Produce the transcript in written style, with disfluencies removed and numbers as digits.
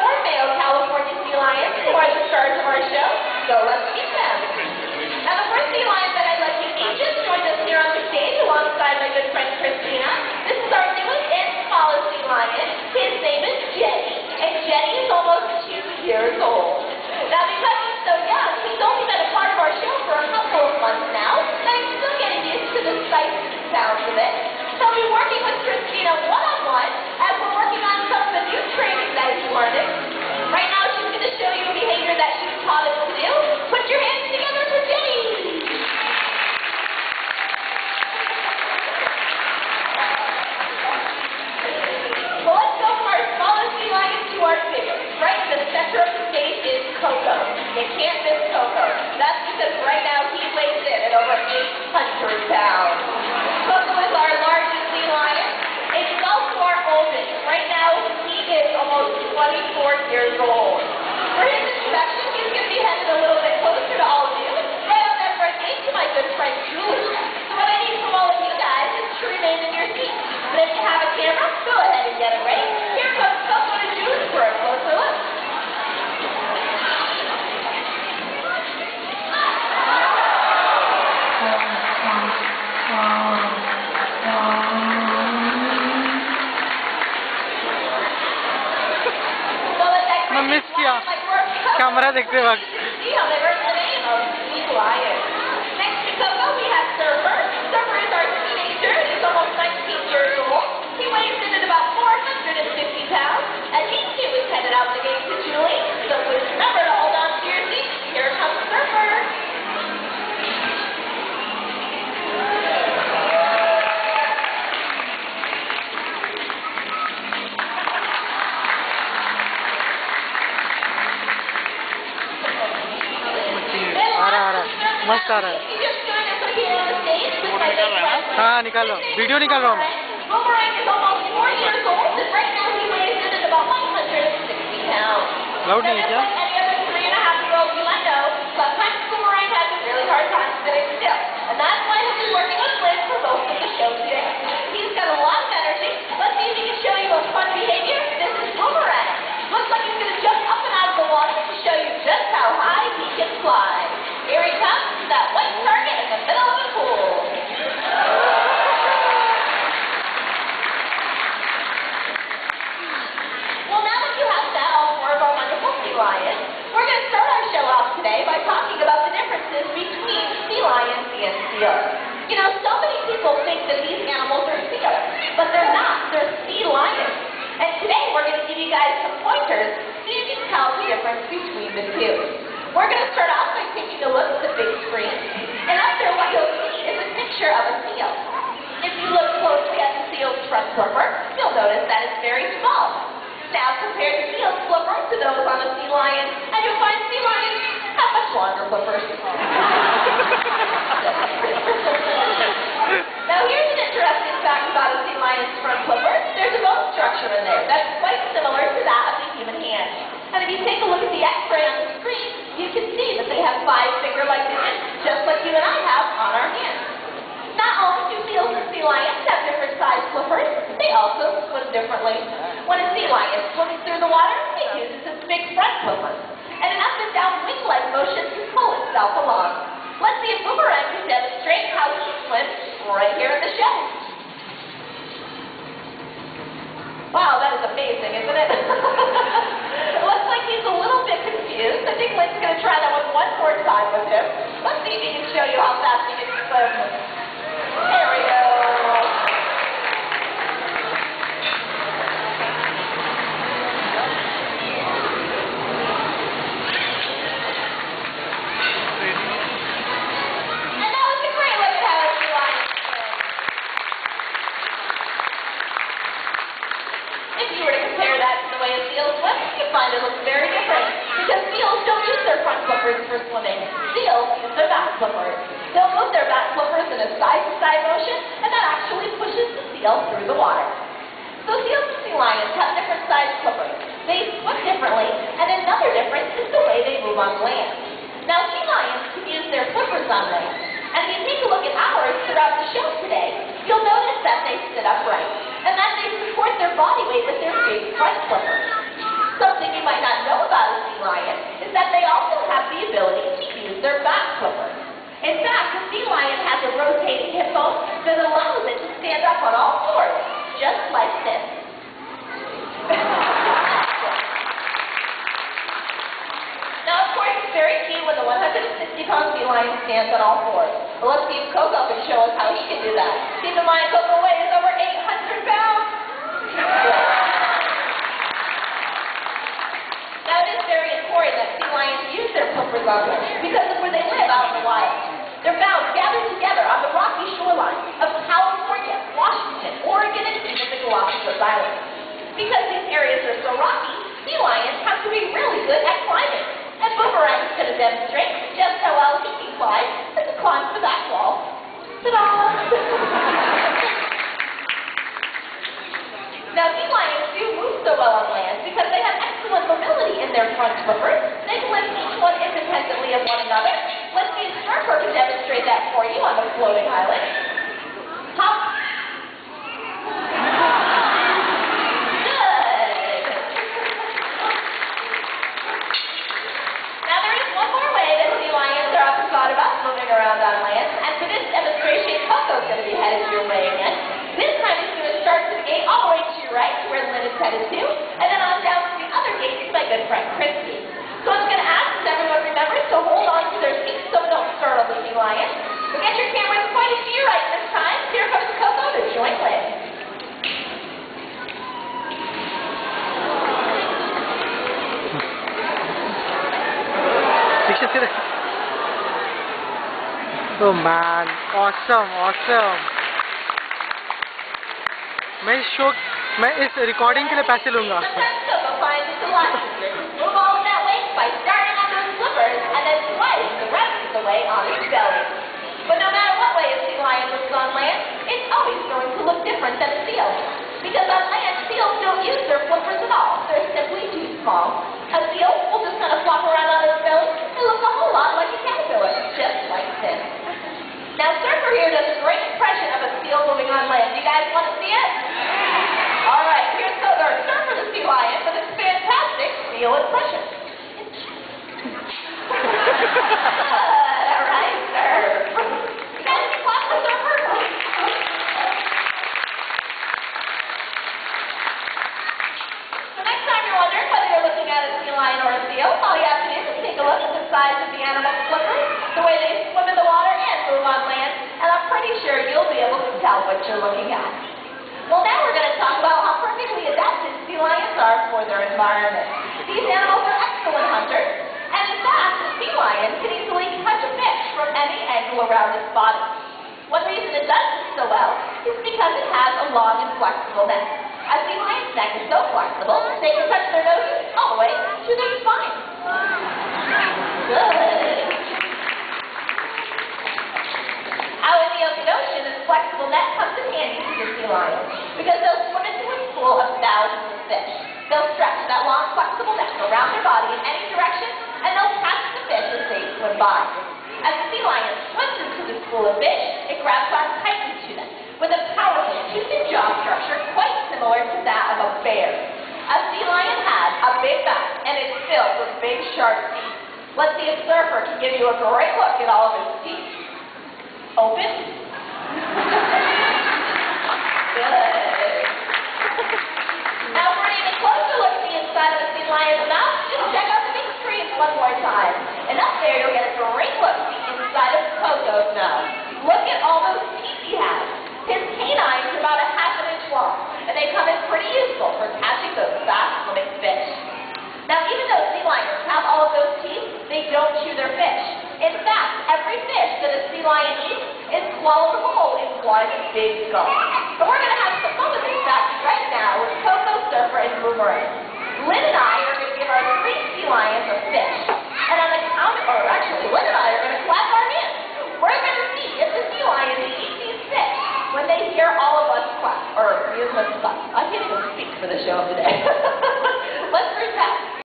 4 male California sea lions who are the stars of our show, so let's meet them. Now the first sea lion that I'd like you to meet just joined us here on the stage alongside my good friend Christina. This is our newest and smallest sea lion. His name is Jenny, and Jenny is almost 2 years old. Now because he's so young, he's only been a part of our show for a couple of months now, and he's still getting used to the sights and sounds of it. So we'll be working with Christina one-on-one as we're working on some of the new training that he's learning. Right now she's going to show you a behavior that she's taught us to do. Put your hands together for Jenny. Well, let's go from our smallest sea lion to our biggest. Right in the center of the stage is Coco. You can't miss Coco. That's because right now he weighs in at over 800 pounds. Coco is our largest sea lion, and he's also our oldest. Right now, he is almost 24 years old. For his inspection, he's going to be headed a little bit closer to all of you, right up that front gate to my good friend Julie. So what I need from all of you guys is to remain in your seats. But if you have a camera, go ahead and get it ready. Here comes Coco and Julie for a closer look. Miss किया camera देखते वक्त Next to Coco, we have Surfer. Surfer is our teenager. He's almost 19 years old. He weighs in at about 450 pounds, and he too is headed out the gate to Julie. So please remember to hold on to your seat. Here comes Surfer. मस्त आ रहा है हाँ निकाल लो video निकाल रहा हूँ मैं loud नहीं है क्या Looks like he's going to jump up and out of the water to show you just how high he can fly. Here he comes to that white target in the middle of the pool. Well, now that you have that, all 4 of our wonderful sea lions, we're going to start our show off today by talking about the differences between sea lions and seals. You know, so many people think that these animals are seals, but they're not. They're sea lions. And today we're going to give you guys some pointers so you can tell the difference between the two. We're going to start off by taking a look at the big screen. And up there what you'll see is a picture of a seal. If you look closely at the seal's front flipper, you'll notice that it's very small. Now compare the seal's flipper to those on a sea lion, and you'll find sea lions have much longer flippers. Now here's an interesting fact about a sea lion's front flipper. There's a bone structure in there that's quite similar to that of the human hand. And if you take a look at the x-ray on the screen, you can see that they have 5 finger-like digits, just like you and I have on our hands. Not only do seals and sea lions have different size flippers, they also swim differently. When a sea lion swims through the water, it uses its big front flipper, and an up and down wing-like motion to pull itself along. Let's see if Boomerang can demonstrate how he swims right here in the show. Wow, that is amazing, isn't it? It looks like he's a little bit confused. I think Lynn's going to try that one more time with him. Let's see if he can show you how fast he can swim. There we go. Find it looks very different because seals don't use their front flippers for swimming. Seals use their back flippers. They'll move their back flippers in a side-to-side motion, and that actually pushes the seal through the water. So seals and sea lions have different size flippers. They swim differently, and another difference is the way they move on land. Now sea lions can use their flippers on land, and if you take a look at ours throughout the show today, you'll notice that they sit upright, and that they support their body weight with their big front flippers. Something you might has a rotating hip bone that allows it to stand up on all fours, just like this. Now, of course, it's very cute when the 160-pound sea lion stands on all fours. Well, let's see if Coco can show us how he can do that. Keep in mind, Coco weighs over 800 pounds. Now, it is very important that sea lions use their flippers on land because of where they live out in the wild. They're found gathered together on the rocky shoreline of California, Washington, Oregon, and even the Galapagos Islands. Because these areas are so rocky, sea lions have to be really good at climbing. And Boomerang is going to demonstrate just how well he can climb as he climbs the back wall. Ta-da! Now, sea lions do move so well on land because they have excellent mobility in their front flippers. They can lift each one independently of one another. Let's see if Surfer can demonstrate that for you on the floating island. Hop. Good. Now, there is one more way that sea lions are often thought about moving around on land. And for this demonstration, Coco's going to be headed your way again. This time he's going to start to the gate all the way to your right, to where Lynn is headed to, and then on down to the other gate to my good friend Christy. So I'm going to ask that everyone remembers to hold on to their seats so don't startle the sea lion. So get your cameras pointed to your right this time. Here comes Coco to join Lynn. Oh man, awesome, awesome. मैं इस recording के लिए पैसे लूँगा. Sometimes Coco finds it's a lot easier to move all of that weight by starting on those flippers and then sliding the rest of the way on its belly. But no matter what way a sea lion moves on land, it's always going to look different than a seal. Because on land, seals don't use their flippers at all. They're simply too small. A seal will just kind of flop around on its belly and look a whole lot like a caterpillar, just like this. Now, Surfer here does a great impression of a seal moving on land. You guys want to see it? All right, here's Surfer the sea lion with his fantastic seal impression. Good, all right, Surf. You guys can clap for Surfer. So next time you're wondering whether you're looking at a sea lion or a seal, all you have to do is take a look at the size of the animal's flippers, the way they swim in the water and move on land, and I'm pretty sure you'll be able to tell what you're looking at. Well, now we're going to talk about how perfectly adapted sea lions are for their environment. These animals are excellent hunters, and in fact, a sea lion can easily catch a fish from any angle around its body. One reason it does this so well is because it has a long and flexible neck. A sea lion's neck is so flexible, they can touch their noses all the way to their spine. Good. Out in the open ocean, this flexible net comes in handy to the sea lion because they'll swim into a pool of thousands of fish. They'll stretch that long, flexible neck around their body in any direction, and they'll catch the fish as they swim by. As the sea lion swims into this pool of fish, it grabs on tightly to them with a powerful tooth and jaw structure quite similar to that of a bear. A sea lion has a big mouth, and it's filled with big, sharp teeth. Let's see if Surfer can give you a great look at all of his teeth. Open. Good. Now, for an even closer look at the inside of a sea lion's mouth, just check out the big screen one more time. And up there, you'll get a great look at the inside of Coco's mouth. Look at all those teeth he has. His canines are about a ½ inch long, and they come in pretty useful for catching those fast-swimming fish. Now, even though sea lions have all of those teeth, they don't chew their fish. In fact, every fish that a sea lion eats is swallowed whole in one big gulp. And we're going to have some fun with this fact right now with Coco, Surfer, and Boomerang. Lynn and I are going to give our 3 sea lions a fish. And on the count, or actually, Lynn and I are going to clap our hands. We're going to see if the sea lions eat these fish when they hear all of us clap, or use them clap. I can't even speak for the show today.